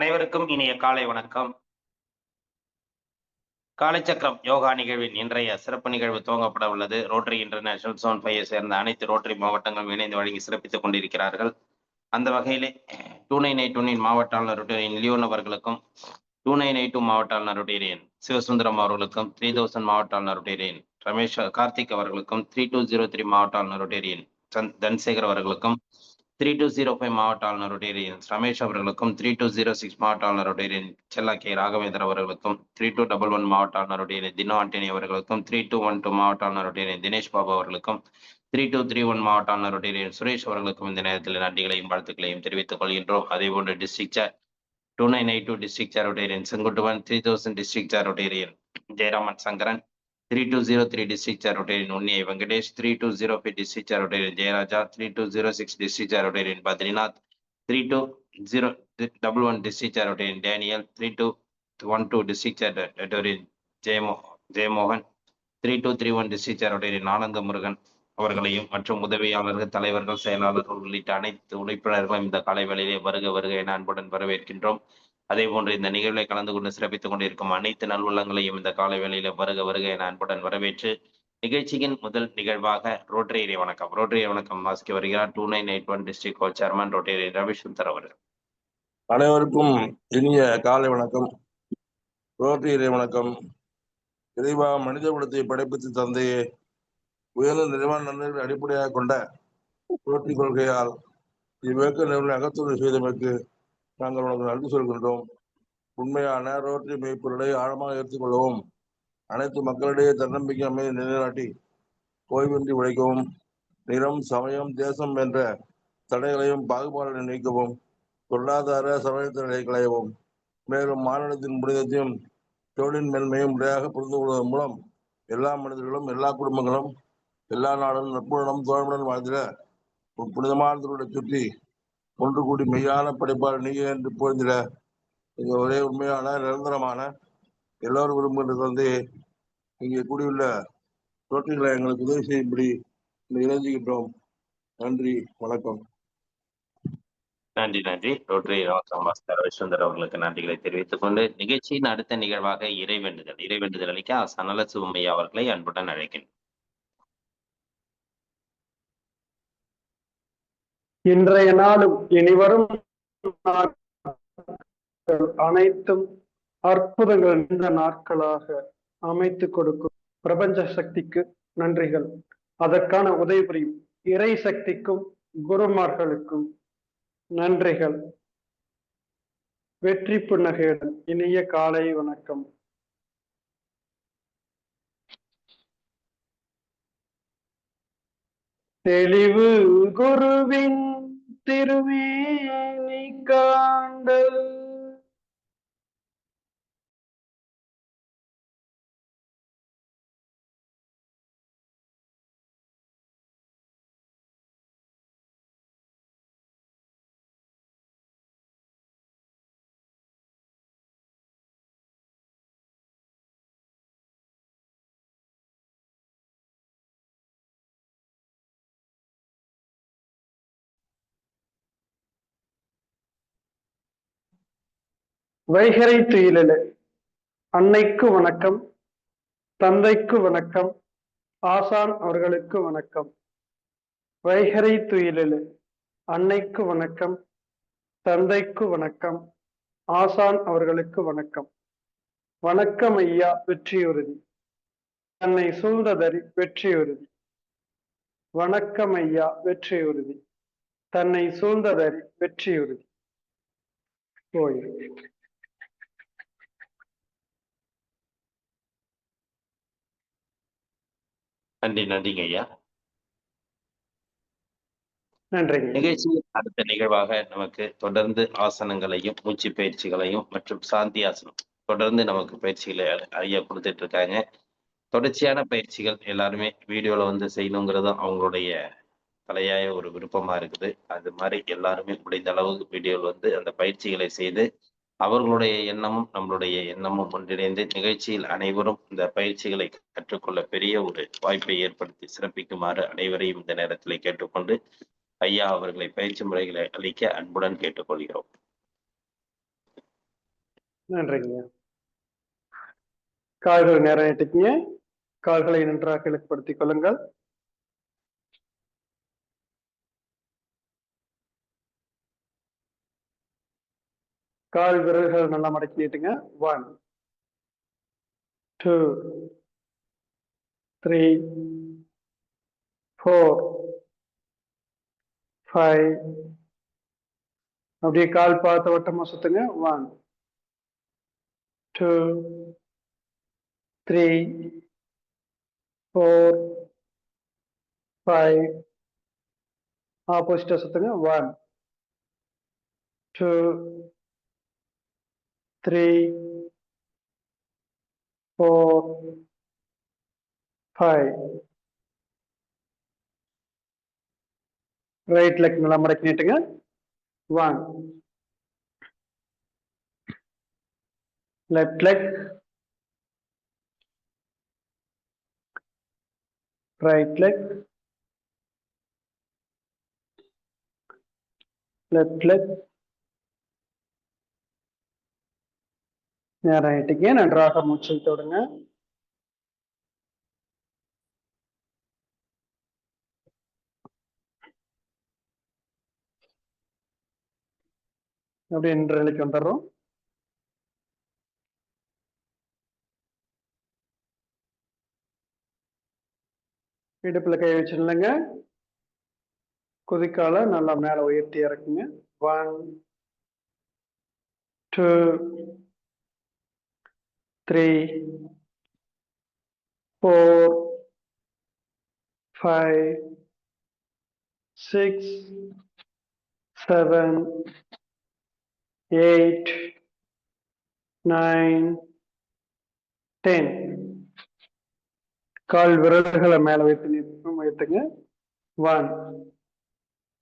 அனைவருக்கும் இனிய காலை வணக்கம். காலைச்சக்கரம் யோகா நிகழ்வின் இன்றைய சிறப்பு நிகழ்வு துவங்கப்பட உள்ளது. ரோட்டரி இன்டர்நேஷனல் ஜோன் 5 சேர்ந்த அனைத்து ரோட்டரி மாவட்டங்களும் இணைந்து வழங்கி சிறப்பித்துக் கொண்டிருக்கிறார்கள். அந்த வகையிலே 2981 மாவட்ட ஆளுநர் லியோன் அவர்களுக்கும் 2982 மாவட்ட ஆளுநர் சிவசுந்தரம் அவர்களுக்கும் 3000 மாவட்ட ஆளுநர் ரமேஷ் கார்த்திக் அவர்களுக்கும் 3203 மாவட்ட ஆளுநர் தன்சேகர் அவர்களுக்கும் 3205 மாவட்ட ஆளுநருடைய ரமேஷ் அவர்களுக்கும் 3206 மாவட்ட ஆளுநருடைய செல்லா கே ராகவேந்தர் அவர்களுக்கும் 3211 மாவட்ட ஆளுநருடைய தினோ ஆண்டனி அவர்களுக்கும் 3212 மாவட்ட ஆளுநருடைய தினேஷ் பாபு அவர்களுக்கும் 3231 மாவட்ட ஆளுநருடைய சுரேஷ் அவர்களுக்கும் இந்த நேரத்தில் நன்றிகளையும் வாழ்த்துக்களையும் தெரிவித்துக் கொள்கின்றோம். அதே போன்று டிஸ்ட்ரிக்ட் சேர் 2982 டிஸ்ட்ரிக்ட் சேருடைய செங்குட்டுவன் 3000 டிஸ்ட்ரிக்ட் சேருடைய ஜெயராமன் சங்கரன் 3203 டிஸ்ட்ரிக்ட் சேருடைய உன்னியை வெங்கடேஷ் 3205 டிஸ்ட்ரிக்ட் சேருடைய ஜெயராஜா 3206 டிஸ்ட்ரிக்ட் சேருடைய பத்ரிநாத் 3201 டிஸ்ட்ரிக்ட் சேருடைய டேனியல் 3212 டிஸ்ட்ரிக்ட் சேருடைய ஜெயமோகன் 3231 டிஸ்ட்ரிக்ட் சேருடைய ஆனந்த முருகன் அவர்களையும் மற்றும் உதவியாளர்கள் தலைவர்கள் செயலாளர்கள் உள்ளிட்ட அனைத்து உறுப்பினர்களும் இந்த காலை வேளையிலே வருக வருக என அன்புடன் வரவேற்கின்றோம். அதே போன்று இந்த நிகழ்வை கலந்து கொண்டு சிறப்பித்துக் கொண்டிருக்கும் அனைத்து நல்வுள்ளங்களையும் இந்த காலை வேளையில வருக வருக என அன்புடன் வரவேற்று நிகழ்ச்சியின் முதல் நிகழ்வாக ரோட்டரி வணக்கம் வாசிக்க வருகிறார் 2981 டிஸ்ட்ரிக்ட் கோ சேர்மன் ரோட்டரி ரவிசுந்தர் அவர்கள். அனைவருக்கும் இனிய காலை வணக்கம். ரோட்டரி வணக்கம். இறைவா மனித குலத்தை படைப்பித்து தந்தையே, உயர்ந்த நிர்வாண நன்மைகளை அடிப்படையாக கொண்ட ரோட்டரி கொள்கையால் இவ்வேக்க நிறுவன அகத்துறை செய்தமைக்கு நாங்கள் உனக்கு நன்றி சொல்கின்றோம். உண்மையான ரோட்டரி மெய்ப்பொருளை ஆழமாக எடுத்துக்கொள்ளவும், அனைத்து மக்களிடையே தன்னம்பிக்கை அமைதி நிலைநாட்டி ஓய்வின்றி உழைக்கவும், நிறம் சமயம் தேசம் என்ற தடைகளையும் பாகுபாடுகளை நீக்கவும், பொருளாதார சமயத்தினை களையவும், மேலும் மாநிலத்தின் புனிதத்தையும் தொழிலின் மேன்மையும் முறையாக புரிந்து கொள்வதன் மூலம் எல்லா மனிதர்களும் எல்லா குடும்பங்களும் எல்லா நாடும் நட்புடனும் தோழமுடன் வாழ்ந்திட புனிதமான திருவிழை சுற்றி ஒன்று கூடி மெய்யான படைப்பாளர் நீங்க என்று போய்ந்திட இங்க ஒரே உண்மையான நிரந்தரமான எல்லோரும் விரும்புகின்ற வந்து இங்கே கூடியுள்ள ரோட்டரிகளை எங்களுக்கு உதவி செய்யும்படி இணைஞ்சுகின்றோம். நன்றி, வணக்கம். நன்றி. ரோட்டரி ரவிசுந்தர் அவர்களுக்கு நன்றிகளை தெரிவித்துக் கொண்டு நிகழ்ச்சியின் அடுத்த நிகழ்வாக இறைவேண்டுதல் அளிக்க சனல சிவமையா அவர்களை அன்புடன் அழைக்கின்றோம். இன்றைய நாளும் இனிவரும் அனைத்தும் அற்புதங்கள் இந்த நாட்களாக அமைத்து கொடுக்கும் பிரபஞ்ச சக்திக்கு நன்றிகள். அதற்கான உதவி புரியும் இறை சக்திக்கும் குருமார்களுக்கும் நன்றிகள். வெற்றி புன்னகையுடன் இனிய காலை வணக்கம். தெளிவு குருவின் திருமேனி காண்டல், வைகரை துயிலு அன்னைக்கு வணக்கம், தந்தைக்கு வணக்கம், ஆசான் அவர்களுக்கு வணக்கம். வைகரை துயிலு அன்னைக்கு வணக்கம், தந்தைக்கு வணக்கம், ஆசான் அவர்களுக்கு வணக்கம். வணக்கம் ஐயா வெற்றியுறுதி, தன்னை சூழ்ந்ததறி வெற்றியுறுதி. வணக்கம் ஐயா வெற்றியுறுதி, தன்னை சூழ்ந்ததறி வெற்றியுறுதி. கோயில் நன்றிங்க ஐயா. நன்றி. நிகழ்ச்சியில் அடுத்த நிகழ்வாக நமக்கு தொடர்ந்து ஆசனங்களையும் மூச்சு பயிற்சிகளையும் மற்றும் சாந்தி ஆசனம் தொடர்ந்து நமக்கு பயிற்சிகளை ஐயா கொடுத்துட்டு இருக்காங்க. தொடர்ச்சியான பயிற்சிகள் எல்லாருமே வீடியோல வந்து செய்யணுங்கிறதும் அவங்களுடைய தலையாய ஒரு விருப்பமா இருக்குது. அது மாதிரி எல்லாருமே முடிந்த அளவுக்கு வீடியோவில் வந்து அந்த பயிற்சிகளை செய்து அவர்களுடைய எண்ணமும் நம்மளுடைய எண்ணமும் ஒன்றிணைந்து நிகழ்ச்சியில் அனைவரும் இந்த பயிற்சிகளை கற்றுக்கொள்ள பெரிய ஒரு வாய்ப்பை ஏற்படுத்தி சிறப்பிக்குமாறு அனைவரையும் இந்த நேரத்தில் கேட்டுக்கொண்டு ஐயா அவர்களை பயிற்சி முறைகளை அளிக்க அன்புடன் கேட்டுக்கொள்கிறோம். நன்றிங்க. கால்களை நேரம் நீட்டிக்கங்க. கால்களை நன்றாக இலக்குப்படுத்திக் கொள்ளுங்கள். கால் விரல்கள் நல்லா மடக்கி நீட்டுங்க. 1 2 3 4 5 அப்படியே கால் பார்த்த வட்டமா சுத்துங்க. 1 2 3 4 5 ஆப்போசிட்டா சுத்துங்க. 1 2 3 4 5 ரைட் லெக் நல்லா மடக்கி நீட்டுங்க. 1 left leg right leg, left leg. நேரம் ஆயிட்டுங்க. நன்றாக மூச்சை தொடுங்க. அப்படியே நின்ற நிலைக்கு வந்துடுறோம். இடுப்புல கை வச்சிடலங்க. குதிக்கால நல்லா மேல உயர்த்தி இறக்குங்க. 1 2 3 4 5 6 7 8 9 10. கால் விரல்களை மேல உயர்த்துங்க. 1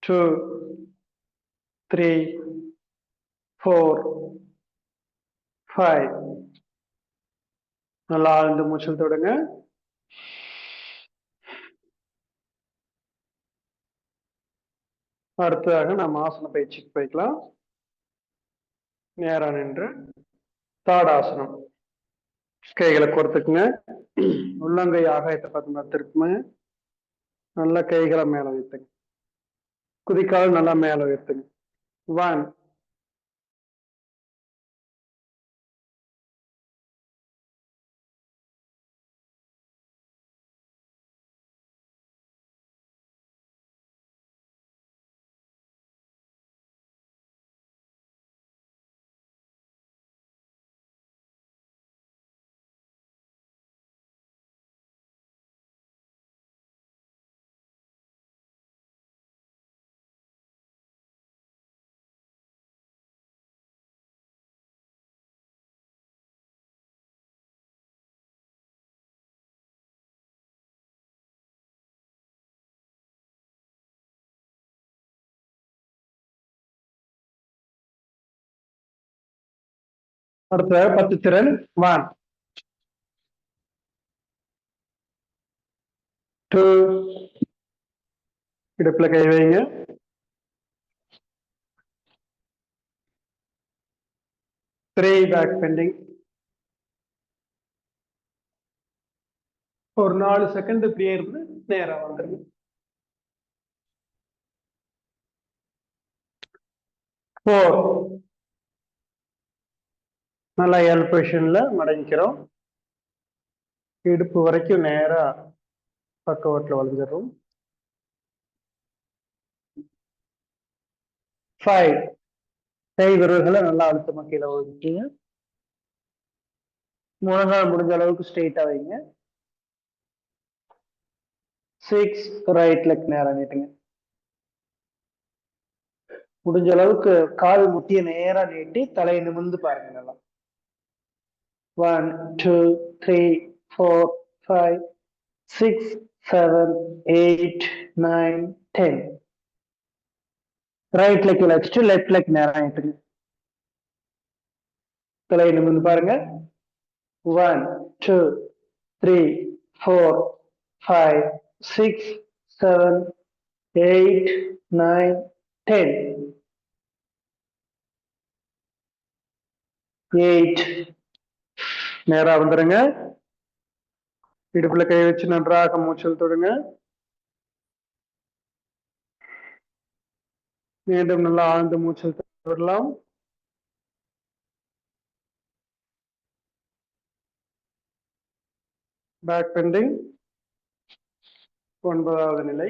2 3 4 5. நல்லா ஆழ்ந்து மூச்சல் தொடுங்க. அடுத்ததாக நாம் ஆசன பயிற்சிக்கு போய்க்கலாம். நேரா நின்று தாடாசனம். கைகளை கோர்த்துக்குங்க. உள்ளங்கை ஆகாயத்தை பார்த்து திருப்புங்க. நல்லா கைகளை மேல உயர்த்துங்க. குதிக்கால் நல்லா மேல உயர்த்துங்க. 1 அடுத்த 10 திறன். 1 2 இடுப்புல கை வைங்க. 3 பேக் பெண்டிங். ஒரு 4 செகண்ட் இப்படியே இருந்து நேரா வந்துருங்க. 4 நல்லா எல் பொசிஷன்ல மடங்கிக்கிறோம். இடுப்பு வரைக்கும் நேரா பக்கவாட்டுல வளைஞ்சிடும். 5 கை விரல்களை நல்லா அழுத்தமா கீழே ஒதுக்கிங்க. முழங்கால் முடிஞ்ச அளவுக்கு ஸ்ட்ரெயிட்டா வைங்க. 6 ரைட் லெக் நேரா நீட்டுங்க. முடிஞ்ச அளவுக்கு கால் முட்டிய நேரா நீட்டி தலையை நிமிர்ந்து பாருங்க. நல்லா 1 2 3 4 5 6 7 8 9 10. ரைட் லெக் வச்சுட்டு லெஃப்ட் லெக் நேரா நீட்டுங்க. தலையை நிமிர்ந்து பாருங்க. 1 2 3 4 5 6 7 8 9 10. 8. நேரா வந்துருங்க. இடுப்புல கை வச்சு நன்றாக மூச்சல் தொடுங்க. மீண்டும் நல்லா ஆழ்ந்த மூச்சல் விடலாம். பேக் பெண்டிங் 9வது நிலை.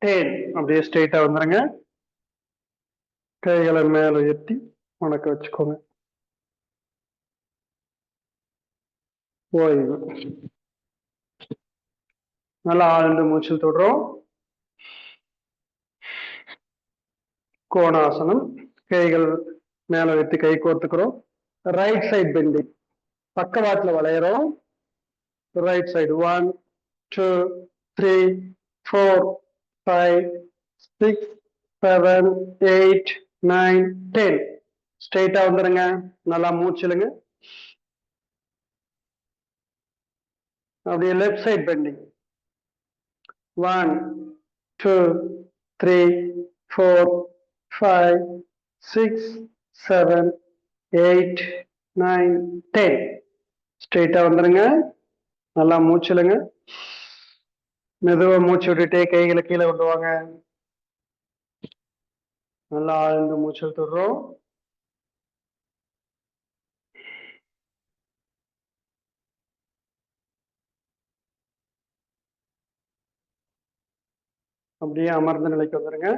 10. அப்படியே ஸ்ட்ரெயிட்டா வந்துருங்க. கைகளை மேல உயர்த்தி உனக்கு வச்சுக்கோங்க. ஓய்வு. நல்லா ஆழ்ந்த மூச்சல் தொடுறோம். கோணாசனம். கைகள் மேல வைத்து கை கோர்த்துக்கிறோம். Right side bending. பக்கவாட்டுல வளையறோம். Right side 1 2 3 4 5 6 7 8 9 10. ஸ்ட்ரெயிட்டா வந்துருங்க. நல்லா மூச்சிலுங்க. அப்படியே லெஃப்ட் சைடு பெண்டிங். 1 2 3 4 5 6 7 8 9 10. ஸ்ட்ரெயிட்டா வந்துருங்க. நல்லா மூச்சிலுங்க. மெதுவா மூச்சு விட்டுட்டே கைகளை கீழே கொண்டு வாங்க. நல்லா ஆழ்ந்து மூச்சு விட்டுறோம். அப்படியே அமர்ந்த நிலைக்கு வந்துருங்க.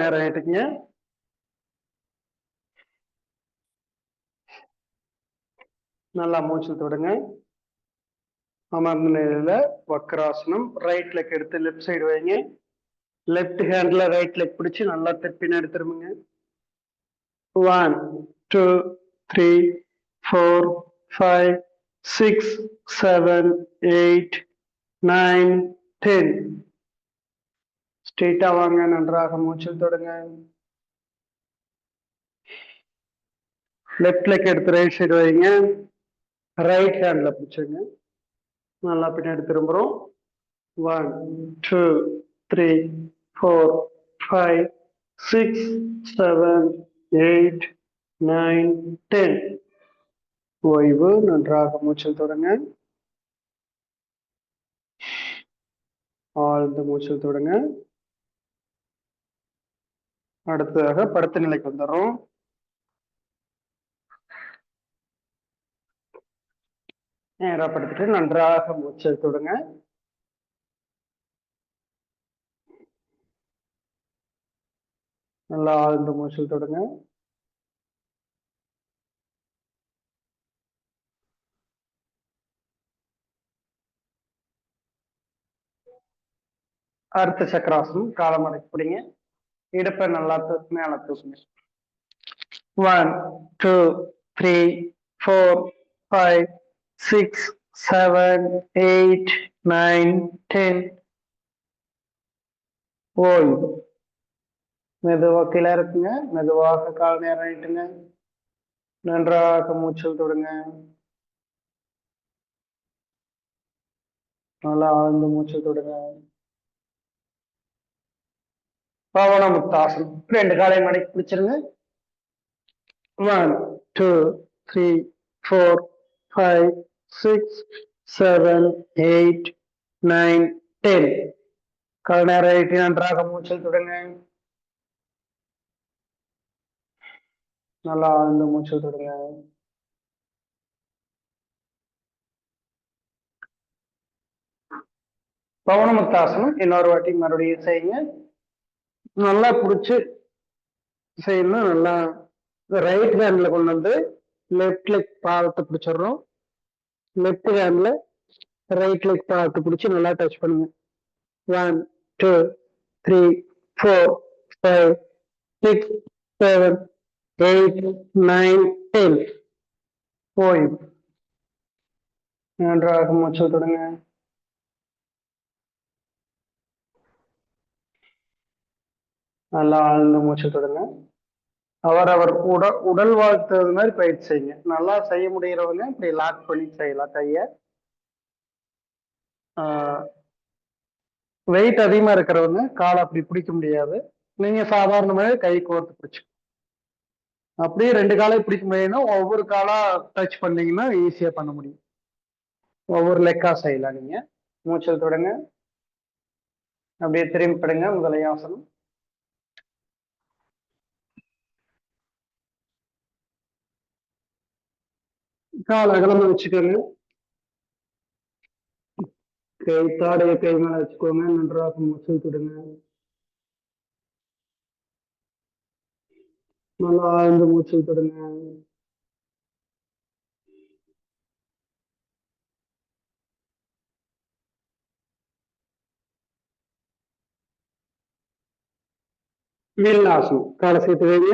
நேரம் ஆயிட்டுக்குங்க. நல்லா மூச்சு தொடுங்க. அமர்ந்த நிலையில வக்ராசனம். ரைட் லெக் எடுத்து லெஃப்ட் சைடு வைங்க. லெஃப்ட் ஹேண்ட்ல ரைட் லெக் பிடிச்சு நல்லா பின்னாடி திரும்புங்க. 1 2 3 4 5 6 7 8 9 10. ஸ்ட்ரெயிட்டா வாங்க. நன்றாக மூச்சு தொடுங்க. லெஃப்ட் லெக் எடுத்து ரைட் சைடு வைங்க. ரைட் ஹேண்ட்ல பிடிச்சுங்க. நல்லா பின்னாடி திரும்புறோம். 1 2 3 4 5 6 7 8 9 10. ஓய்வு. நன்றாக மூச்சல் தொடங்க. ஆழ்ந்த மூச்சல் தொடங்க. அடுத்ததாக படுத்த நிலைக்கு வந்துடுறோம். நேரா படுத்துட்டு நன்றாக மூச்சல் தொடங்க. நல்லா ஆழ்ந்த மூச்சல் தொடங்க. அர்த்த சக்கராசனம். காலம் மடக்கி பிடிங்க. இடுப்பை நல்லா மேல தூக்குங்க. 1 2 3 4 5 6 7 8 9 10. ஓய்வு. மெதுவாக கீழே இருக்குங்க. மெதுவாக கால் நேரம் ஆயிட்டுங்க. நன்றாக மூச்சல் தொடுங்க. நல்லா ஆழ்ந்த மூச்சல் தொடுங்க. பவன முக்தாசனம். 2 காலை மடக்கி பிடிச்சிருங்க. 1 2 3 4 5 6 7 8 9 10. கால் நேரம் ஆயிட்டு நன்றாக மூச்சல் தொடுங்க. நல்லா ஆழ்ந்த மூச்சல் தொடுங்க. பவனமுக்தாசனம் இன்னொரு வாட்டி மறுபடியும் செய்யுங்க. நல்லா பிடிச்சு செய்யணும். நல்லா ரைட் ஹேண்ட்ல கொண்டு வந்து லெஃப்ட் லெக் பாதத்தை பிடிச்சிடுறோம். லெஃப்ட் ஹேண்ட்ல ரைட் லெக் பாதத்தை பிடிச்சி நல்லா டச் பண்ணுங்க. 1 2 3 4 5 6 7 8 9 10. ஓய்வு. நன்றாக மூச்சு தொடங்க. நல்லா ஆழ்ந்த மூச்சு தொடுங்க. அவரவர் உடல் வாழ்த்துறது மாதிரி பயிற்சி செய்யுங்க. நல்லா செய்ய முடியறவங்க இப்படி லாக் பண்ணி செய்யலாம் கைய. வெயிட் அதிகமா இருக்கிறவங்க காலை அப்படி பிடிக்க முடியாது. நீங்க சாதாரணமாவே கை கோர்த்து பிடிச்சு அப்படியே 2 காலையும் பிடிக்க முடியும்னா ஒவ்வொரு காலா டச் பண்ணீங்கன்னா ஈஸியா பண்ண முடியும். ஒவ்வொரு லெக்கா செய்யலாம். நீங்க மூச்சல் தொடங்க. அப்படியே திரும்பி படுங்க. முதலையாசனம். கால் அகலமா வச்சுக்கோங்க. தாடைய கை மேல வச்சுக்கோங்க. நன்றாக மூச்சல் தொடுங்க. நல்லா ஆழ்ந்த மூச்சல் தொடுங்க. வில்லாசனம். காலை சேர்த்து வைங்க.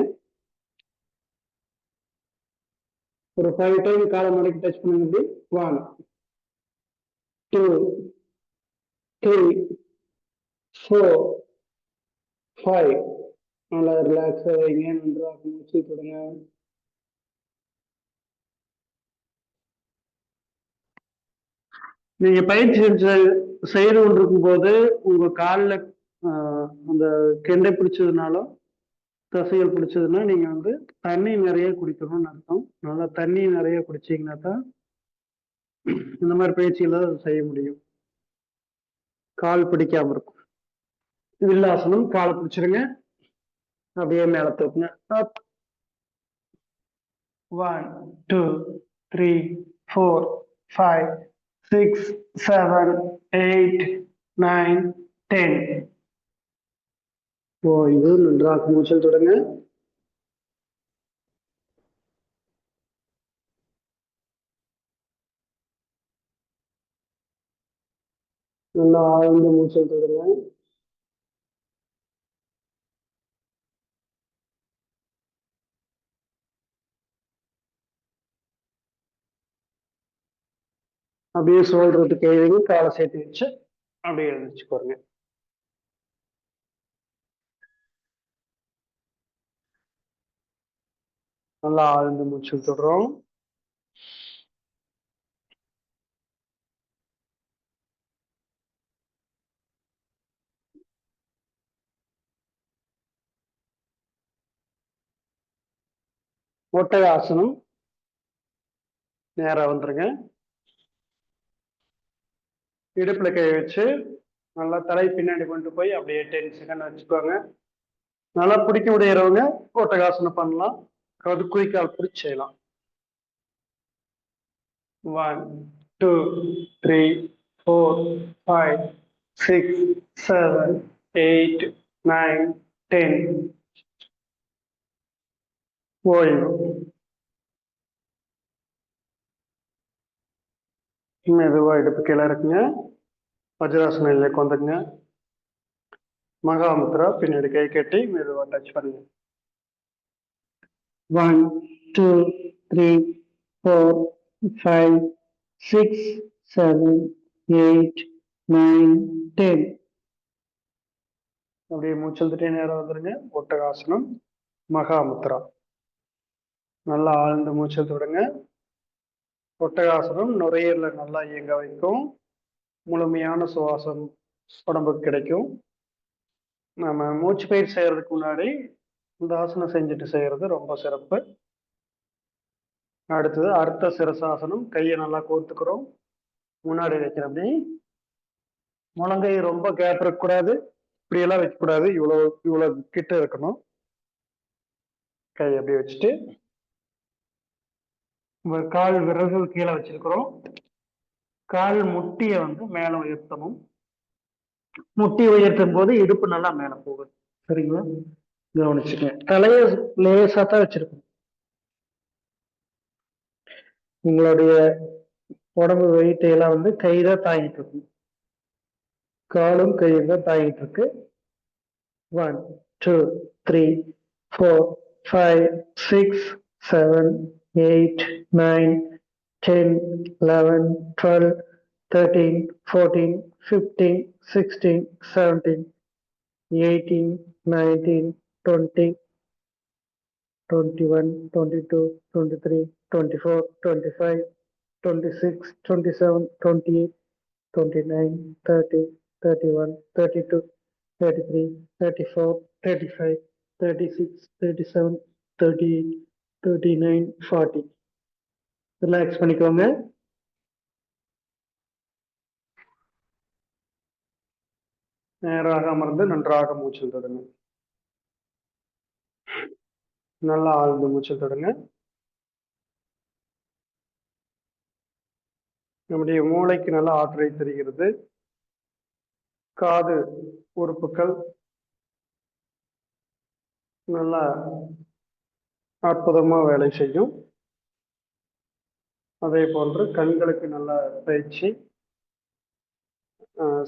ஒரு 5 டைம் காலை மடக்கி டச் பண்ணுங்க. 1 2 3 4 5. நல்லா ரிலாக்ஸா வைங்க. நன்றாக மூச்சு தொடுங்க. நீங்க பயிற்சி செய்து கொண்டிருக்கும் போது உங்க காலில் அந்த கெண்டை பிடிச்சதுனாலும் தசைகள் பிடிச்சதுன்னா நீங்க வந்து தண்ணி நிறைய குடிக்கணும்னு அர்த்தம். நல்லா தண்ணி நிறைய குடிச்சீங்கன்னா தான் இந்த மாதிரி பயிற்சிகளை செய்ய முடியும். கால் பிடிக்காம இருக்கும். வில்லாசனம். காலை பிடிச்சிருங்க. அப்படியே மேல தூக்குங்க. 1 2 3 4 5 6 7 8 9 10. ஓய்வு. நன்றாக மூச்சல் தொடங்க. நல்லா ஆழ்ந்த மூச்சல் தொடுங்க. அப்படியே சோல்றது கைவிங்க. காலை சேர்த்து வச்சு அப்படியே எழுந்திரிச்சுக்கோங்க. நல்லா ஆழ்ந்த மூச்சல் தொடுறோம். ஒட்டகாசனம். நேரா வந்துருங்க. இடுப்புல கை வச்சு நல்லா தலை பின்னாடி கொண்டு போய் அப்படியே 10 செகண்ட் வச்சுக்கோங்க. நல்லா பிடிக்க முடியறவங்க ஒட்டகாசனம் பண்ணலாம். அது குறிக்கால் பிடிச்சி செய்யலாம். 1 2 3 4 5 6 7 8 9 10. ஓய்வு. மெதுவா இடுப்பு கீழே இருக்குங்க. வஜ்ராசன நிலைக்கு வந்துங்க. மகாமுத்ரா. பின்னாடி கை கட்டி மெதுவா டச் பண்ணுங்க. 1 2 3 4 5 6 7 8 9 10. அப்படியே மூச்சல் நேரம் வந்துருங்க. ஒட்டகாசனம். மகாமுத்ரா. நல்லா ஆழ்ந்த மூச்சல் தொடுங்க. ஒட்டகாசனம் நுரையீரல நல்லா இயங்க வைக்கும். முழுமையான சுவாசம் உடம்புக்கு கிடைக்கும். நம்ம மூச்சு பயிற்சி செய்யறதுக்கு முன்னாடி இந்த ஆசனம் செஞ்சுட்டு செய்யறது ரொம்ப சிறப்பு. அடுத்தது அர்த்த சிரசாசனம். கையை நல்லா கோர்த்துக்கிறோம். முன்னாடி வைக்கிற அப்படி முழங்கை ரொம்ப கேப் இருக்கக்கூடாது. இப்படி எல்லாம் வைக்கக்கூடாது. இவ்வளவு கிட்ட இருக்கணும். கை அப்படியே வச்சுட்டு கால் விரல்கள் கீழே வச்சிருக்கிறோம். கால் முட்டிய வந்து மேல உயர்த்தணும். முட்டி உயர்த்தும் போது இடுப்பு நல்லா மேல போகுது. சரிங்களா? கவனிச்சுங்க. தலைய லேசா தான் வச்சிருக்கணும். உங்களுடைய உடம்பு வெயிட் எல்லாம் வந்து கைதான் தாங்கிட்டு இருக்கும். காலும் கையும் தான் தாங்கிட்டு இருக்கு. 1 2 3 4 5 6 7 8 9 10 11 12 13 14 15 16 17 18 19, 20, 21, 22, 23, 24, 25, 26, 27, 28, 29, 30, 31, 32, 33, 34, 35, 36, 37, 38, 39, 40. ரிலாக்ஸ் பண்ணிக்கோங்க. நேராக அமர்ந்து நன்றாக மூச்சில் தொடுங்க. நல்லா ஆழ்ந்து மூச்சில் தொடுங்க. நம்முடைய மூளைக்கு நல்ல ஆற்றலை தருகிறது. காது உறுப்புகள் நல்லா அற்புதமா வேலை செய்யும். அதே போன்று கண்களுக்கு நல்ல பயிற்சி,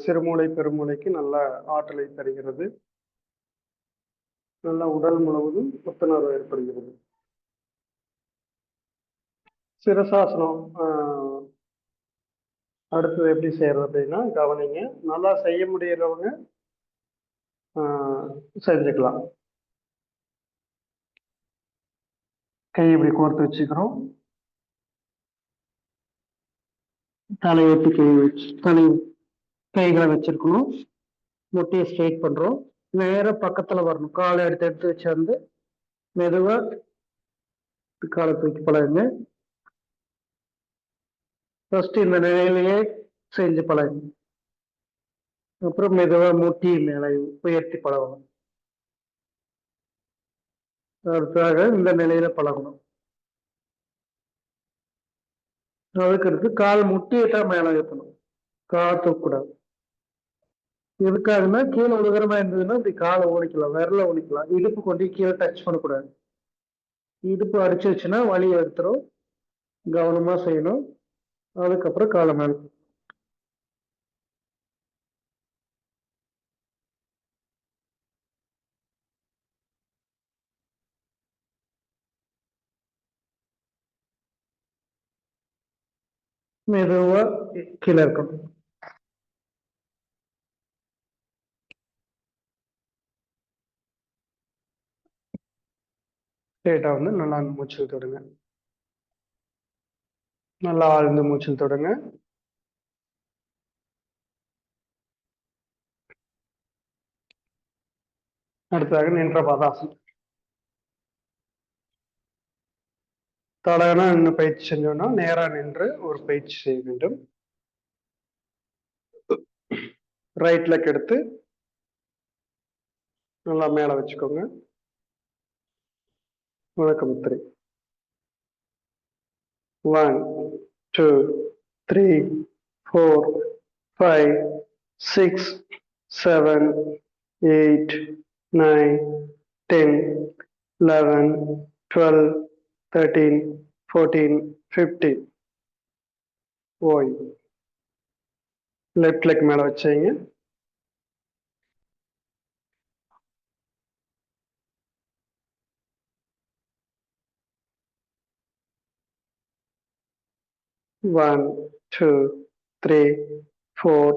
சிறுமூளை பெருமூளைக்கு நல்ல ஆற்றலை தருகிறது. நல்ல உடல் முழுவதும் புத்துணர்வு ஏற்படுகிறது. சிரசாசனம் அடுத்தது எப்படி செய்யறது அப்படின்னா கவனிங்க. நல்லா செய்ய முடியறவங்க செஞ்சுக்கலாம். கை இப்படி கோர்த்து வச்சுக்கிறோம். தலையொட்டி கைகளை வச்சிருக்கணும். முட்டியை ஸ்ட்ரெயிட் பண்றோம். நேர பக்கத்துல வரணும். காலை எடுத்து வச்சு வந்து மெதுவா காலை தூக்கி பழகுங்க. ஃபர்ஸ்ட் இந்த நிலையிலேயே செஞ்சு பழகுங்க. அப்புறம் மெதுவா முட்டி மேலே உயர்த்தி பழகணும். அடுத்ததாக இந்த நிலையில பழகணும். அதுக்கடுத்து கால் முட்டியை தான் மேலே ஏற்றணும். கால் தூக்கக்கூடாது. எதுக்காகனா கீழே உலகரமா இருந்ததுன்னா இப்படி காலை ஓடிக்கலாம், விரல ஓடிக்கலாம். இடுப்பு கொண்டு கீழே டச் பண்ணக்கூடாது. இடுப்பு அடிச்சிருச்சுன்னா வலி எடுத்துரும். கவனமா செய்யணும். அதுக்கப்புறம் காலை மேல மெதுவா கீழே இருக்கணும். ஸ்ட்ரெயிட்டா வந்து நல்லா மூச்சில் தொடுங்க. நல்லா ஆழ்ந்து மூச்சில் தொடுங்க. அடுத்ததாக நின்ற பாதாசனம். தடகனா நின்று பயிற்சி செஞ்சோம்னா நேரா நின்று ஒரு பயிற்சி செய்ய வேண்டும். ரைட் லெக் எடுத்து நல்லா மேல வச்சுக்கோங்க. முழக்கமுத்திரை. 1, 2, 3, 4, 5, 6, 7, 8, 9, 10, 11, 12, 13, 14, 15. ஓய்வு. லெஃப்ட் லெக் மேல வச்சீங்க. One, 2, 3, 4,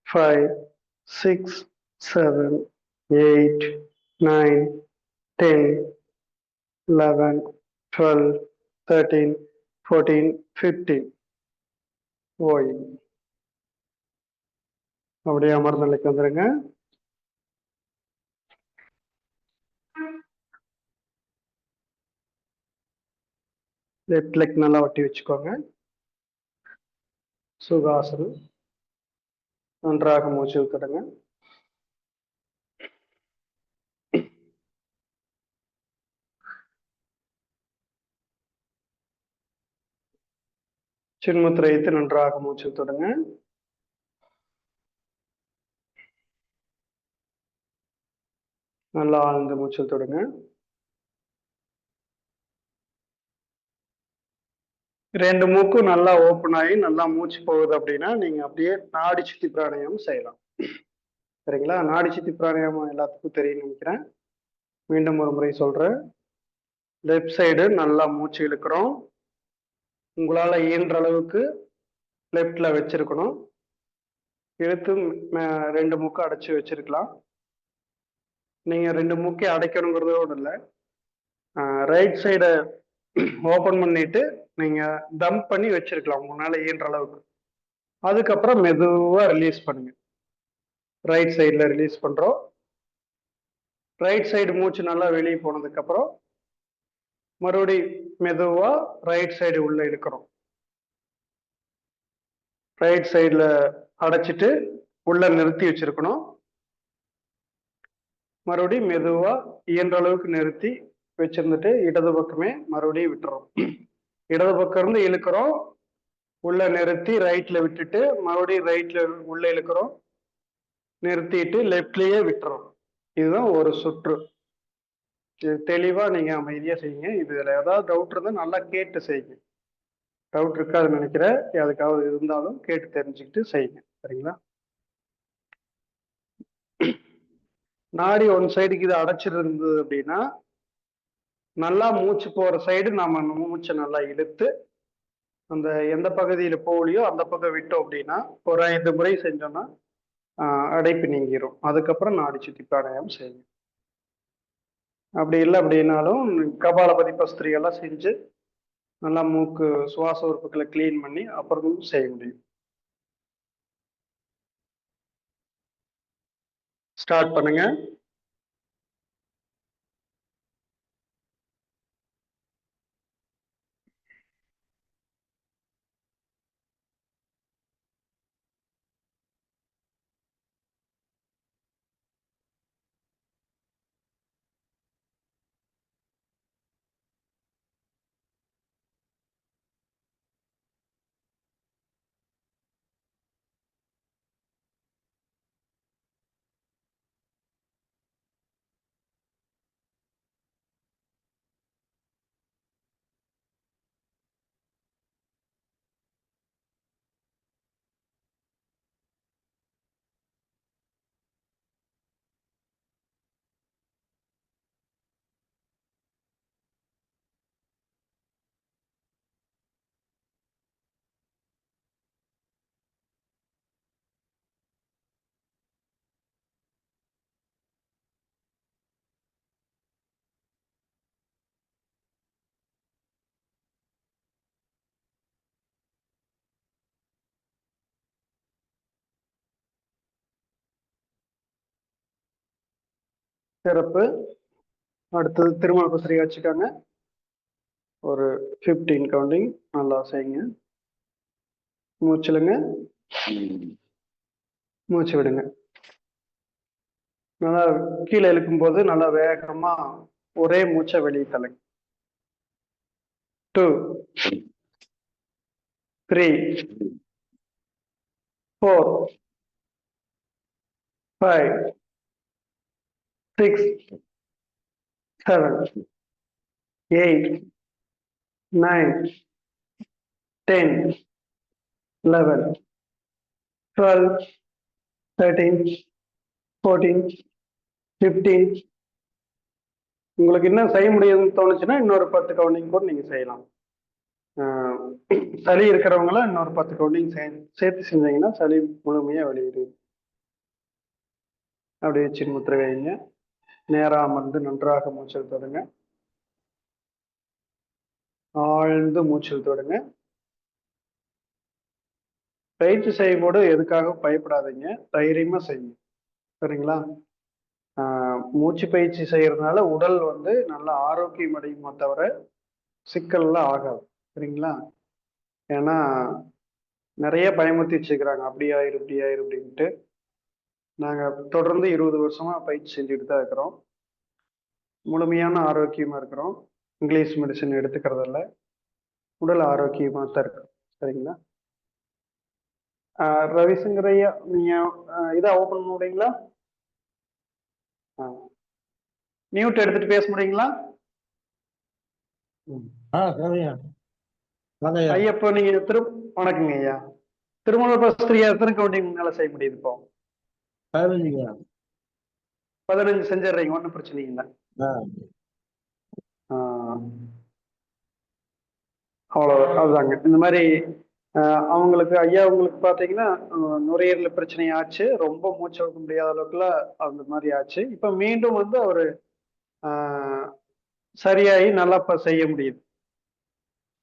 5, 6, 7, 8, 9, 10, 11, 12, 13, 14, 15. ஓய்வு. அப்படியே அமர்ந்த நிலைக்கு வந்துருங்க. லெஃப்ட் லெக் நல்லா ஒட்டி வச்சுக்கோங்க. சுகாசனம். நன்றாக மூச்சு இழுத்துடுங்க. சின்முத்திரை வைத்து நன்றாக மூச்சு இழுத்துடுங்க. நல்லா ஆழ்ந்த மூச்சு இழுத்துடுங்க. ரெண்டு மூக்கும் நல்லா ஓப்பன் ஆகி நல்லா மூச்சு போகுது அப்படின்னா நீங்க அப்படியே நாடி சுத்தி பிராணாயாமம் செய்யலாம். சரிங்களா? நாடி சுத்தி பிராணாயாமம் எல்லாத்துக்கும் தெரியும் நினைக்கிறேன். மீண்டும் ஒரு முறை சொல்றேன். லெஃப்ட் சைடு நல்லா மூச்சு இழுக்கிறோம். உங்களால இயன்ற அளவுக்கு லெஃப்ட்ல வச்சிருக்கணும். இழுத்து ரெண்டு மூக்கு அடைச்சு வச்சிருக்கலாம். நீங்க 2 மூக்கையும் அடைக்கணுங்கிறதோட இல்லை, ரைட் சைடை ஓபன் பண்ணிட்டு நீங்க தம் பண்ணி வச்சிருக்கலாம் உங்களால இயன்ற அளவுக்கு. அதுக்கப்புறம் மெதுவா ரிலீஸ் பண்ணுங்க. ரைட் சைடுல ரிலீஸ் பண்றோம். ரைட் சைடு மூச்சு நல்லா வெளியே போனதுக்கு அப்புறம் மறுபடி மெதுவா ரைட் சைடு உள்ள இழுக்கிறோம். ரைட் சைடுல அடைச்சிட்டு உள்ள நிறுத்தி வச்சிருக்கணும். மறுபடியும் மெதுவா இயன்ற அளவுக்கு நிறுத்தி வச்சிருந்துட்டு இடது பக்கமே மறுபடியும் விட்டுறோம். இடது பக்கம் இருந்து இழுக்கிறோம், உள்ள நிறுத்தி ரைட்ல விட்டுட்டு மறுபடியும் ரைட்ல உள்ள இழுக்கிறோம், நிறுத்திட்டு லெஃப்ட்லயே விட்டுறோம். இதுதான் ஒரு சுற்று. இது தெளிவா நீங்க அமைதியா செய்யுங்க. இதுல ஏதாவது டவுட் இருந்தா நல்லா கேட்டு செய்யுங்க. டவுட் இருக்காதுன்னு நினைக்கிறேன். அதுக்காவது இருந்தாலும் கேட்டு தெரிஞ்சுக்கிட்டு செய்யுங்க. சரிங்களா? நாடி ஒன் சைடுக்கு இது அடைச்சிருந்தது அப்படின்னா நல்லா மூச்சு போற சைடு நம்ம மூச்சை நல்லா இழுத்து அந்த எந்த பகுதியில போகலையோ அந்த பக்கம் விட்டோம் அப்படின்னா ஒரு 5 முறை செஞ்சோம்னா அடைப்பு நீங்கிரும். அதுக்கப்புறம் நாடி சுத்தி பிராணாயாமம் செய்யுங்க. அப்படி இல்லை அப்படின்னாலும் கபாலபதி பஸ்திரி எல்லாம் செஞ்சு நல்லா மூக்கு சுவாச உறுப்புகளை கிளீன் பண்ணி அப்புறம் செய்ய முடியும். ஸ்டார்ட் பண்ணுங்க. சிறப்பு. அடுத்தது திருமண பத்திரிகை வச்சுக்காங்க. ஒரு 15 கவுண்டிங் நல்லா செய்யுங்க. மூச்சுலுங்க, மூச்சு விடுங்க. நல்லா கீழே இழுக்கும் போது நல்லா வேகமா ஒரே மூச்சை வெளியே தள்ளுங்க. 2 3 4 5 6 7 8 9 10 11 12 13 14 15. உங்களுக்கு இன்னும் செய்ய முடியுதுன்னு தோணுச்சுன்னா இன்னொரு 10 கவுண்டிங் கூட நீங்க செய்யலாம். சளி இருக்கிறவங்களாம் இன்னொரு 10 கவுண்டிங் சேர்த்து செஞ்சீங்கன்னா சளி முழுமையா வெளியிடு. அப்படியே சின் முத்திரை வைங்க. நேராக அமர்ந்து நன்றாக மூச்சல் தொடுங்க. ஆழ்ந்து மூச்சல் தொடுங்க. பயிற்சி செய்யும் போது எதுக்காக பயப்படாதீங்க, தைரியமா செய்யுங்க. சரிங்களா? மூச்சு பயிற்சி செய்யறதுனால உடல் வந்து நல்ல ஆரோக்கியம் அடையுமா தவிர சிக்கல்லாம் ஆகாது. சரிங்களா? ஏன்னா நிறைய பயமுறுத்தி வச்சுக்கிறாங்க, அப்படி ஆயிரு இப்படி ஆயிரு அப்படின்ட்டு. நாங்க தொடர்ந்து 20 வருஷமா பயிற்சி செஞ்சுட்டு தான் இருக்கிறோம். முழுமையான ஆரோக்கியமா இருக்கிறோம். இங்கிலீஷ் மெடிசன் எடுத்துக்கிறதில்ல, உடல் ஆரோக்கியமா தான் இருக்கு. சரிங்களா? ரவிசங்கர் ஐயா, நீங்க இதை ஓபன் பண்ண முடியுங்களா? மியூட் எடுத்துட்டு பேச முடியுங்களா? ஐயப்போ நீங்க வணக்கங்க ஐயா. திருமண பத்திரிகை எத்தனை கவுண்டிங் மேல செய்ய முடியுது இப்போ? 15 செஞ்சிடுறீங்க, ஒன்றும் பிரச்சனை இல்லை. அவ்வளோ, அதுதாங்க. இந்த மாதிரி அவங்களுக்கு ஐயாவுங்களுக்கு பார்த்தீங்கன்னா நுரையீரல் பிரச்சனை ஆச்சு. ரொம்ப மூச்சு விட முடியாத அளவுக்குல அந்த மாதிரி ஆச்சு. இப்ப மீண்டும் வந்து அவரு சரியாகி நல்லா இப்ப செய்ய முடியுது.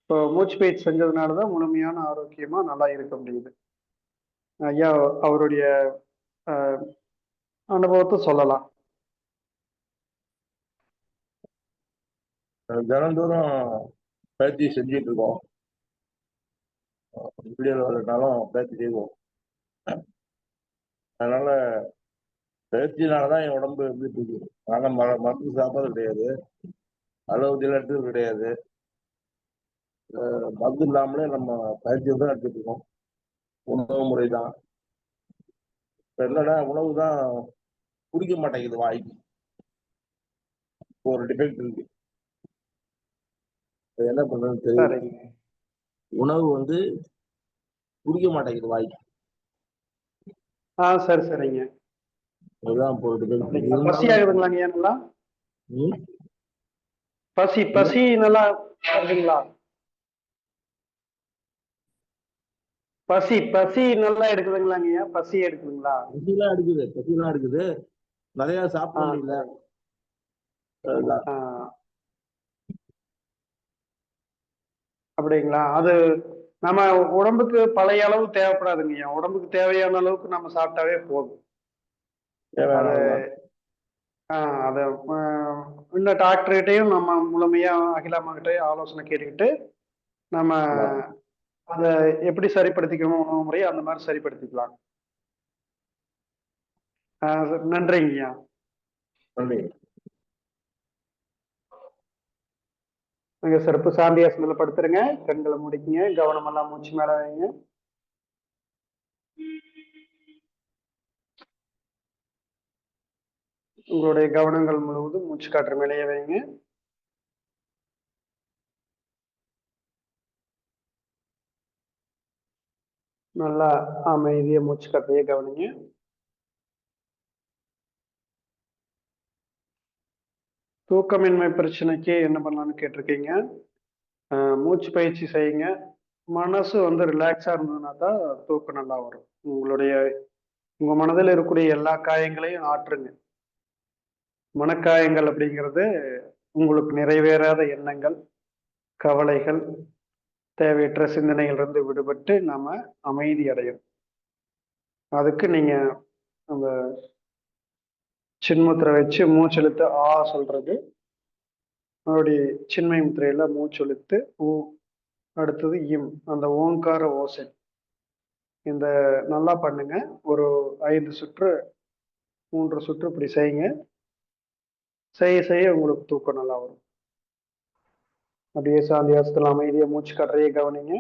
இப்போ மூச்சு பயிற்சி செஞ்சதுனால தான் முழுமையான ஆரோக்கியமா நல்லா இருக்க முடியுது. ஐயா அவருடைய அனுபவத்தை சொல்லலாம். தினந்தோறும் பயிற்சி செஞ்சுட்டு இருக்கோம். விடியல் வரனாலும் பயிற்சி செய்வோம். அதனால பயிற்சினாலதான் என் உடம்பு இருந்துட்டு இருக்கு. நாங்க மருந்து சாப்பிட்றது கிடையாது, அளவுக்கு எடுத்தது கிடையாது. மருந்து இல்லாமலே நம்ம பயிற்சி தான் எடுத்துட்டு இருக்கோம். உணவு முறை தான். என்னன்னா உணவு தான் குடிக்க மாட்டேங்குது வாய்க்கு. ஒரு டிஃபெக்ட் இருக்கு. என்ன பண்றதுன்னு தெரியல. உணவு வந்து குடிக்க மாட்டேங்குது வாய்க்கு. சரி சரிங்க. அதுதான் போயிட்டு பசி ஆகுதுங்களாங்க ஏன்னா பசி நல்லா வருதுங்களா? பசி நல்லா எடுக்குதுங்களாங்கய்யா? பசி எடுக்குதுங்களா? பசிலாம் எடுக்குது. நிறைய சாப்பிட முடியல. அப்படிங்களா? அது நம்ம உடம்புக்கு பழைய அளவு தேவைப்படாதுங்கய்யா. உடம்புக்கு தேவையான அளவுக்கு நம்ம சாப்பிட்டாவே போதும். அது இன்னும் டாக்டர்கிட்டையும் நம்ம முழுமையா அகிலாமா கிட்டையும் ஆலோசனை கேட்டுக்கிட்டு நம்ம அதை எப்படி சரிப்படுத்திக்கணும் உணவு முறையை அந்த மாதிரி சரிப்படுத்திக்கலாம். நன்றிங்கய்யா. நீங்க சிறப்பு சாந்தியாசனத்துல படுத்துருங்க. கண்களை முடிக்குங்க. கவனமெல்லாம் மூச்சு மேல வைங்க. உங்களுடைய கவனங்கள் முழுவதும் மூச்சு காற்று மேலேயே வைங்க. நல்லா அமைதியா மூச்சு காற்றையே கவனிங்க. தூக்கமின்மை பிரச்சனைக்கு என்ன பண்ணலாம்னு கேட்டிருக்கீங்க. மூச்சு பயிற்சி செய்யுங்க. மனசு வந்து ரிலாக்ஸா இருந்ததுன்னா தான் தூக்கம் நல்லா வரும். உங்க மனதில் இருக்கக்கூடிய எல்லா காயங்களையும் ஆற்றுங்க. மனக்காயங்கள் அப்படிங்கிறது உங்களுக்கு நிறைவேறாத எண்ணங்கள், கவலைகள், தேவையற்ற சிந்தனைகள் இருந்து விடுபட்டு நாம அமைதி அடையும். அதுக்கு நீங்க அந்த சின்முத்திரை வச்சு மூச்செழுத்து சொல்றது, மறுபடிய சின்மை முத்திரையில மூச்செழுத்து அடுத்தது அந்த ஓங்கார ஓசை. இந்த நல்லா பண்ணுங்க. ஒரு 5 சுற்று 3 சுற்று இப்படி செய்யுங்க. செய்ய உங்களுக்கு தூக்கம் நல்லா வரும். அப்படியே சாந்தியாசத்துல அமைதியா மூச்சு காற்றையே கவனிங்க.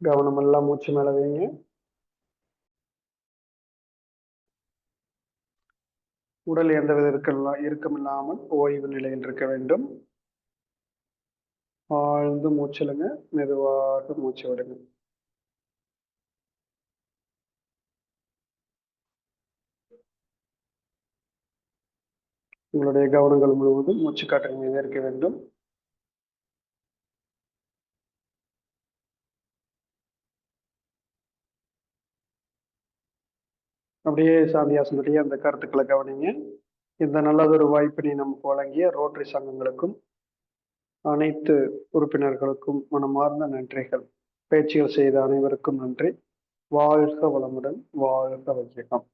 கவனம் எல்லாம் மூச்சு மேல வைங்க. உடல் எந்தவித இறுக்கமில்லாமல் ஓய்வு நிலையில் இருக்க வேண்டும். ஆழ்ந்து மூச்சிலுங்க. மெதுவாக மூச்சு விடுங்க. உங்களுடைய கவனங்கள் முழுவதும் மூச்சு காற்றின் மீது இருக்க வேண்டும். அப்படியே சாந்தியாசனத்திலேயே அந்த கருத்துக்களை கவனிங்க. இந்த நல்லதொரு வாய்ப்பினை நமக்கு வழங்கிய ரோட்டரி சங்கங்களுக்கும் அனைத்து உறுப்பினர்களுக்கும் மனமார்ந்த நன்றிகள். பயிற்சிகள் செய்த அனைவருக்கும் நன்றி. வாழ்க வளமுடன். வாழ்க வையகம்.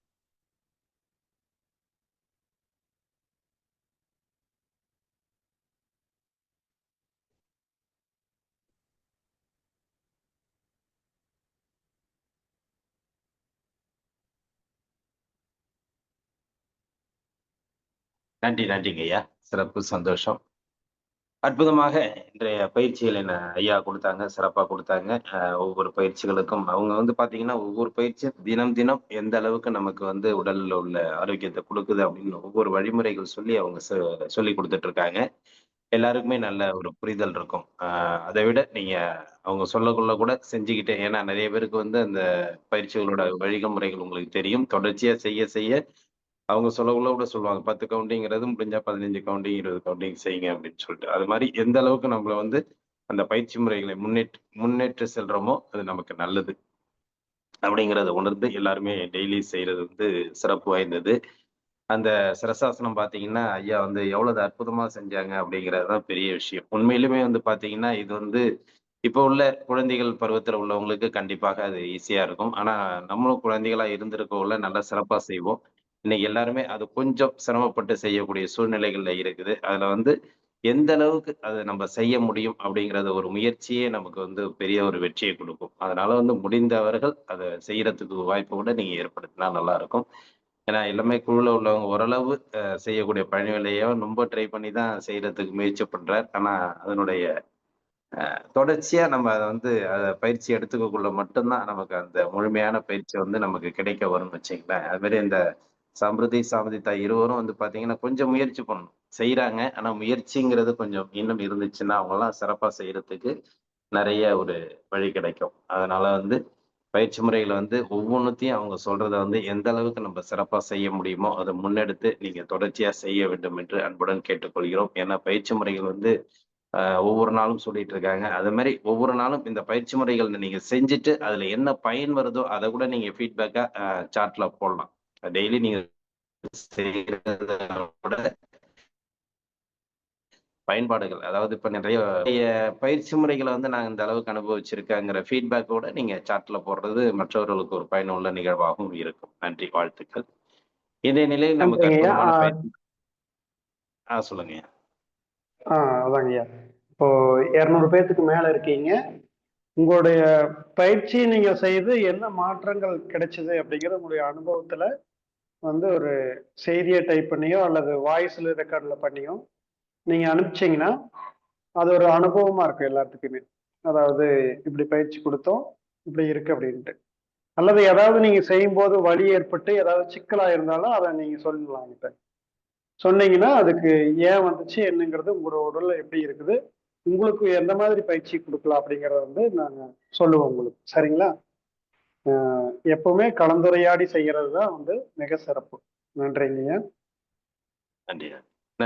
நன்றிங்க ஐயா. சிறப்பு, சந்தோஷம். அற்புதமாக இன்றைய பயிற்சிகள் என்ன ஐயா கொடுத்தாங்க, சிறப்பா கொடுத்தாங்க. ஒவ்வொரு பயிற்சிகளுக்கும் அவங்க வந்து பாத்தீங்கன்னா ஒவ்வொரு பயிற்சியும் தினம் எந்த அளவுக்கு நமக்கு வந்து உடல்ல உள்ள ஆரோக்கியத்தை கொடுக்குது அப்படின்னு ஒவ்வொரு வழிமுறைகள் சொல்லி அவங்க சொல்லி கொடுத்துட்டு இருக்காங்க. எல்லாருக்குமே நல்ல ஒரு புரிதல் இருக்கும். அதை விட நீங்க அவங்க சொல்லக்குள்ள கூட செஞ்சுக்கிட்டே, ஏன்னா நிறைய பேருக்கு வந்து அந்த பயிற்சிகளோட வழிமுறைகள் உங்களுக்கு தெரியும். தொடர்ச்சியா செய்ய அவங்க சொல்லக்குள்ள கூட சொல்லுவாங்க 10 கவுண்டிங்கிறது முடிஞ்சா 15 கவுண்டிங் 20 கவுண்டிங் செய்யுங்க அப்படின்னு சொல்லிட்டு. அது மாதிரி எந்த அளவுக்கு நம்மள வந்து அந்த பயிற்சி முறைகளை முன்னேற்று செல்றோமோ அது நமக்கு நல்லது அப்படிங்கிறத உணர்ந்து எல்லாருமே டெய்லி செய்யறது வந்து சிறப்பு வாய்ந்தது. அந்த சிரசாசனம் பார்த்தீங்கன்னா, ஐயா வந்து எவ்வளவு அற்புதமா செஞ்சாங்க அப்படிங்கிறது தான் பெரிய விஷயம். உண்மையிலுமே வந்து பார்த்தீங்கன்னா, இது வந்து இப்போ உள்ள குழந்தைகள் பருவத்தில உள்ளவங்களுக்கு கண்டிப்பாக அது ஈஸியா இருக்கும். ஆனா, நம்மளும் குழந்தைகளா இருந்திருக்கோல நல்லா சிறப்பா செய்வோம். இன்னைக்கு எல்லாருமே அது கொஞ்சம் சிரமப்பட்டு செய்யக்கூடிய சூழ்நிலைகள்ல இருக்குது. அதுல வந்து எந்த அளவுக்கு அத நம்ம செய்ய முடியும் அப்படிங்கிறத ஒரு முயற்சியே நமக்கு வந்து பெரிய ஒரு வெற்றியை குடுக்கும். அதனால வந்து முடிந்தவர்கள் அத செய்யறதுக்கு வாய்ப்பு கூட நீங்க ஏற்படுத்தினா நல்லா இருக்கும். ஏன்னா எல்லாமே குழுல உள்ளவங்க ஓரளவு செய்யக்கூடிய பணி வேலைய ரொம்ப ட்ரை பண்ணி தான் செய்யறதுக்கு முயற்சி பண்றார். ஆனா அதனுடைய தொடர்ச்சியா நம்ம அத பயிற்சி எடுத்துக்கக்குள்ள மட்டும் தான் நமக்கு அந்த முழுமையான பயிற்சி வந்து நமக்கு கிடைக்க வரும்னு வச்சுக்கங்களேன். அது மாரி இந்த சம்பிரதி, சாமதி இருவரும் வந்து பார்த்தீங்கன்னா, கொஞ்சம் முயற்சி பண்ணணும். செய்றாங்க. ஆனா முயற்சிங்கிறது கொஞ்சம் இன்னும் இருந்துச்சுன்னா, அவங்கலாம் சிறப்பா செய்றதுக்கு நெறைய ஒரு வழி கிடைக்கும். அதனால வந்து பயிற்சி முறைகள வந்து ஒவ்வொன்னத்தையும் அவங்க சொல்றத வந்து எந்த அளவுக்கு நம்ம சிறப்பா செய்ய முடியுமோ, அத முன்னெடுத்து நீங்க தொடர்ச்சியா செய்ய வேண்டும் என்று அன்புடன் கேட்டுக்கொள்கிறோம். ஏன்னா பயிற்சி முறைகள் வந்து ஒவ்வொரு நாளும் சொல்லிட்டு இருக்காங்க. அது மாரி ஒவ்வொரு நாளும் இந்த பயிற்சி முறைகள் நீங்க செஞ்சுட்டு, அதுல என்ன பயன் வருதோ, அத கூட நீங்க ஃபீட்பேக்கா சாட்ல போடலாம். டெய்லி நீங்க செய்றத விட பயன்பாடுகள், அதாவது இப்ப நிறைய பயிற்சி முறைகள வந்து நான் இந்த அளவுக்கு அனுபவிச்சிருக்கேங்கிற ஃபீட்பேக்கோட நீங்க சாட்ல போடுறது மற்றவர்களுக்கு ஒரு பயனுள்ள நிகழ்வாகவும் இருக்கும். நன்றி, வாழ்த்துக்கள். இன்றைய நிலையில் நமக்கு நன்றிங்கய்யா. அற்புதமான பயிற்சி சொல்லுங்கய்யா. அதாங்கய்யா. இப்போ 200 பேத்துக்கு மேல இருக்கீங்க. உங்களுடைய பயிற்சி நீங்க செய்து என்ன மாற்றங்கள் கிடைச்சது அப்படிங்கிறது உங்களுடைய அனுபவத்துல வந்து ஒரு செய்தியை டைப் பண்ணியோ அல்லது வாய்ஸ்ல ரெக்கார்ட்ல பண்ணியோ நீங்க அனுப்பிச்சீங்கன்னா அது ஒரு அனுபவமா இருக்கும் எல்லாத்துக்குமே. அதாவது இப்படி பயிற்சி கொடுத்தோம், இப்படி இருக்கு அப்படின்ட்டு. அல்லது ஏதாவது நீங்க செய்யும்போது வலி ஏற்பட்டு ஏதாவது சிக்கலா இருந்தாலும் அதை நீங்க சொல்லலாம் என்கிட்ட. சொன்னீங்கன்னா அதுக்கு ஏன் வந்துச்சு என்னங்கிறது உங்களோட உடல்ல எப்படி இருக்குது, உங்களுக்கு எந்த மாதிரி பயிற்சி கொடுக்கலாம் அப்படிங்கறத வந்து நாங்க சொல்லுவோம் உங்களுக்கு. சரிங்களா? எப்பவுமே கலந்துரையாடி செய்யறது தான் வந்து மிக சிறப்பு. நன்றிங்க. நன்றி.